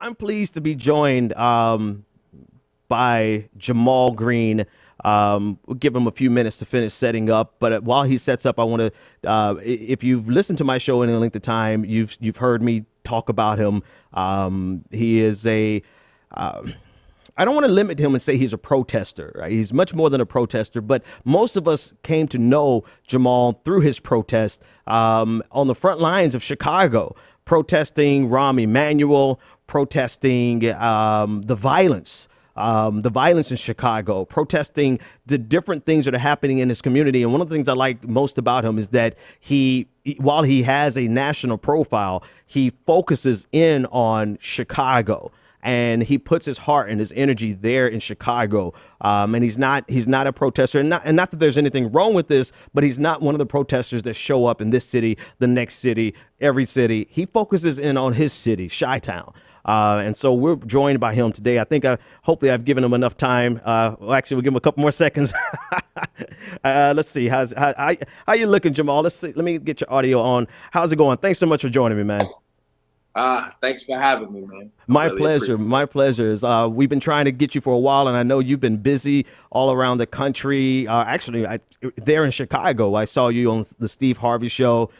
I'm pleased to be joined by Jaymal Green. We'll give him a few minutes to finish setting up, but while he sets up, I want to. If you've listened to my show in a length of time, you've heard me talk about him. He is a. I don't want to limit him and say he's a protester. Right? He's much more than a protester, but most of us came to know Jaymal through his protest on the front lines of Chicago, protesting Rahm Emanuel, protesting the violence in Chicago, protesting the different things that are happening in his community. And one of the things I like most about him is that while he has a national profile, he focuses in on Chicago. And he puts his heart and his energy there in Chicago. And he's not a protester. And not that there's anything wrong with this, but he's not one of the protesters that show up in this city, the next city, every city. He focuses in on his city, Chi-Town. And so we're joined by him today. I think hopefully I've given him enough time. Well, actually, we'll give him a couple more seconds. Let's see. How you looking, Jaymal? Let's see. Let me get your audio on. How's it going? Thanks so much for joining me, man. Thanks for having me, man. My pleasure. My pleasure. We've been trying to get you for a while, and I know you've been busy all around the country. There in Chicago, I saw you on the Steve Harvey show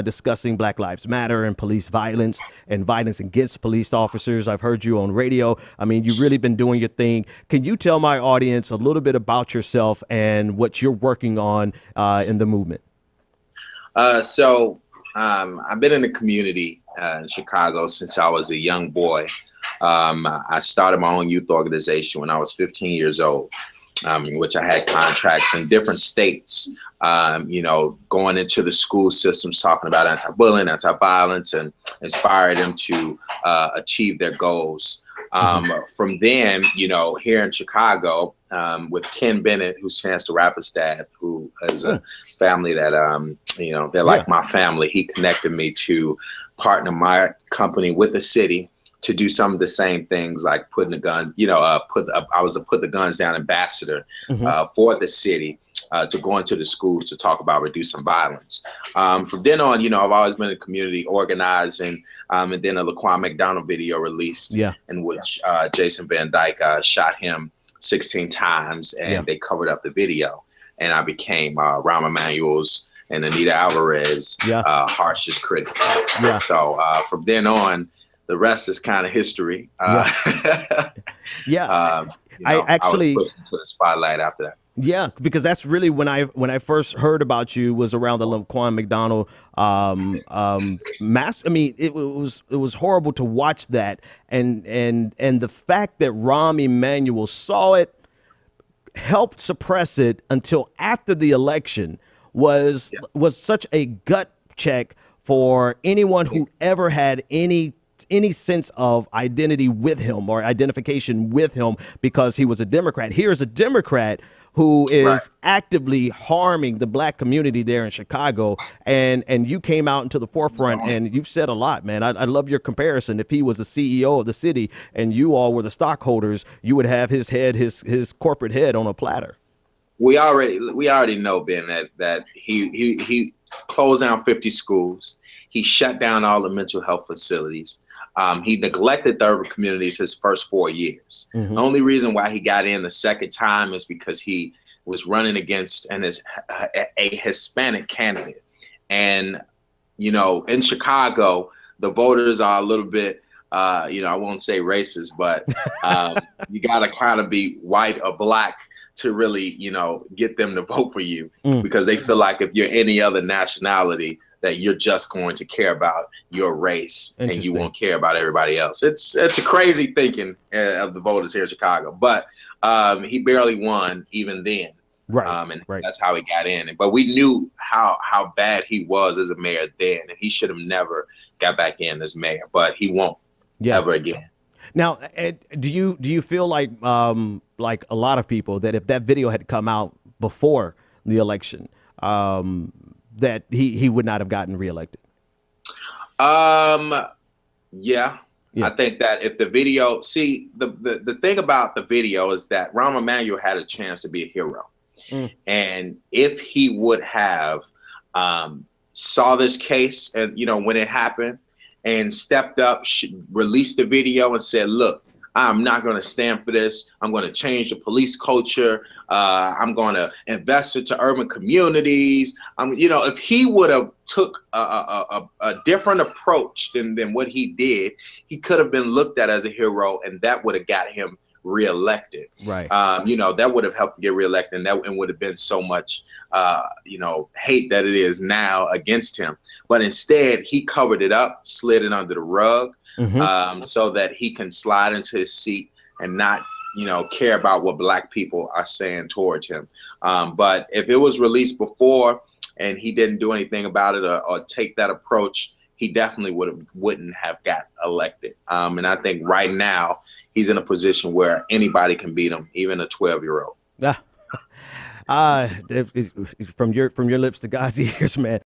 discussing Black Lives Matter and police violence and violence against police officers. I've heard you on radio. I mean, you've really been doing your thing. Can you tell my audience a little bit about yourself and what you're working on in the movement? I've been in the community in Chicago since I was a young boy. I started my own youth organization when I was 15 years old, in which I had contracts in different states, going into the school systems, talking about anti-bullying, anti-violence, and inspire them to achieve their goals. From then, here in Chicago, with Ken Bennett, who stands to Rapistadt, who is a family that, they're like my family. He connected me to partner my company with the city to do some of the same things, like putting the gun, I was a put the guns down ambassador for the city to go into the schools to talk about reducing violence. From then on, I've always been in the community organizing, and then a Laquan McDonald video released in which Jason Van Dyke shot him 16 times and they covered up the video. And I became Rahm Emanuel's and Anita Alvarez harshest critic. So from then on, the rest is kind of history. I was pushed into the spotlight after that. Yeah, because that's really when I first heard about you was around the Laquan McDonald mass. I mean, it was horrible to watch that, and the fact that Rahm Emanuel saw it, helped suppress it until after the election was such a gut check for anyone who ever had any sense of identity with him or identification with him, because he was a Democrat. Here's a Democrat who is actively harming the Black community there in Chicago, and you came out into the forefront, and you've said a lot, man. I love your comparison. If he was the CEO of the city and you all were the stockholders, you would have his head, his corporate head on a platter. We already know, Ben, that he closed down 50 schools. He shut down all the mental health facilities. He neglected the urban communities his first 4 years. The only reason why he got in the second time is because he was running against a Hispanic candidate. And, in Chicago, the voters are a little bit, I won't say racist, but you got to kind of be white or Black to really, get them to vote for you, because they feel like if you're any other nationality, that you're just going to care about your race and you won't care about everybody else. It's a crazy thinking of the voters here in Chicago, but he barely won even then. That's how he got in. But we knew how bad he was as a mayor then, and he should have never got back in as mayor, but he won't ever again. Now, Ed, do you feel like a lot of people, that if that video had come out before the election, that he would not have gotten reelected? Yeah. I think that if the video, the thing about the video is that Rahm Emanuel had a chance to be a hero. And if he would have saw this case and, when it happened and stepped up, released the video and said, look, I'm not going to stand for this. I'm going to change the police culture. I'm going to invest into urban communities. You know, if he would have took a different approach than what he did, he could have been looked at as a hero, and that would have got him reelected. Right. You know, that would have helped get reelected, and would have been so much, you know, hate that it is now against him. But instead, he covered it up, slid it under the rug, so that he can slide into his seat and not, you know, care about what Black people are saying towards him. But if it was released before and he didn't do anything about it or take that approach, he definitely wouldn't have got elected. And I think right now he's in a position where anybody can beat him, even a 12-year-old. From your lips to God's ears, man.